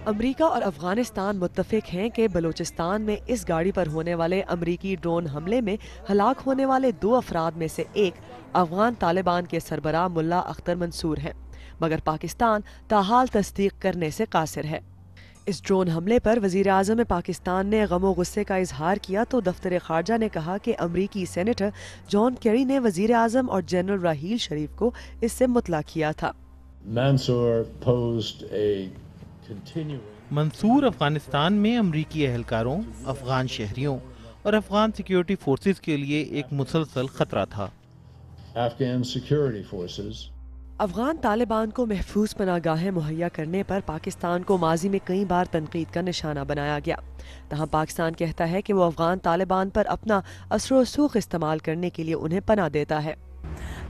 امریکہ اور افغانستان متفق ہیں کہ بلوچستان میں اس گاڑی پر ہونے والے امریکی ڈرون حملے میں ہلاک ہونے والے 2 افراد میں سے ایک افغان طالبان کے سربراہ ملا اختر منصور ہیں، مگر پاکستان تاحال تصدیق کرنے سے قاصر ہے۔ اس ڈرون حملے پر وزیر اعظم پاکستان نے غم و غصے کا اظہار کیا تو دفتر خارجہ نے کہا کہ امریکی سینیٹر جان کیری نے وزیر اعظم اور جنرل راحیل شریف کو اس سے مطلع کیا تھا۔ منصور افغانستان میں امریکی اہلکاروں، افغان شہریوں اور افغان سیکیورٹی فورسز کے لیے ایک مسلسل خطرہ تھا۔ افغان طالبان کو محفوظ پناہ گاہیں مہیا کرنے پر پاکستان کو ماضی میں کئی بار تنقید کا نشانہ بنایا گیا، تاہم پاکستان کہتا ہے کہ وہ افغان طالبان پر اپنا اثر و رسوخ استعمال کرنے کے لیے انہیں پناہ دیتا ہے۔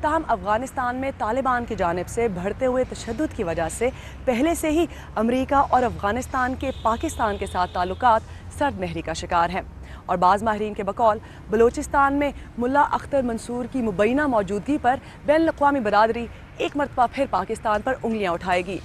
تاہم افغانستان میں طالبان کی جانب سے بڑھتے ہوئے تشدد کی وجہ سے پہلے سے ہی امریکہ اور افغانستان کے پاکستان کے ساتھ تعلقات سرد مہری کا شکار ہیں، اور بعض ماہرین کے بقول بلوچستان میں ملا اختر منصور کی مبینہ موجودگی پر بین الاقوامی برادری ایک مرتبہ پھر پاکستان پر انگلیاں اٹھائے گی۔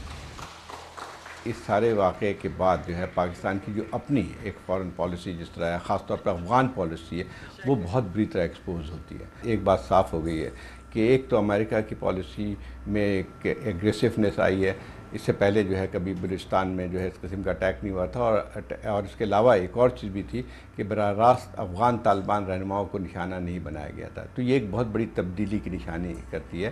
اس سارے واقعے کے بعد جو ہے پاکستان کی جو اپنی ایک فارن پالیسی جس طرح ہے، خاص طور پر افغان پالیسی ہے، وہ بہت بری طرح ایکسپوز ہوتی ہے۔ ایک بات صاف ہو گئی ہے کہ ایک تو امریکہ کی پالیسی میں ایک ایگریسونیس آئی ہے، اس سے پہلے جو ہے کبھی بلوچستان میں جو ہے اس قسم کا اٹیک نہیں ہوا تھا، اور اس کے علاوہ ایک اور چیز بھی تھی کہ براہ راست افغان طالبان رہنماؤں کو نشانہ نہیں بنایا گیا تھا، تو یہ ایک بہت بڑی تبدیلی کی نشانی کرتی ہے۔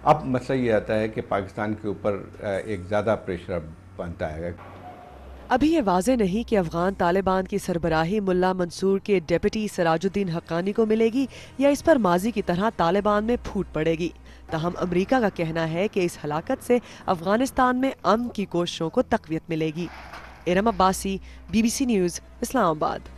اب مسئلہ یہ آتا ہے کہ پاکستان کے اوپر ایک زیادہ پریشر بنتا ہے۔ ابھی یہ واضح نہیں کہ افغان طالبان کی سربراہی ملا منصور کے ڈیپٹی سراج الدین حقانی کو ملے گی یا اس پر ماضی کی طرح طالبان میں پھوٹ پڑے گی۔ تاہم امریکہ کا کہنا ہے کہ اس ہلاکت سے افغانستان میں امن کی کوششوں کو تقویت ملے گی۔ ارم عباسی، BBC نیوز، اسلام آباد۔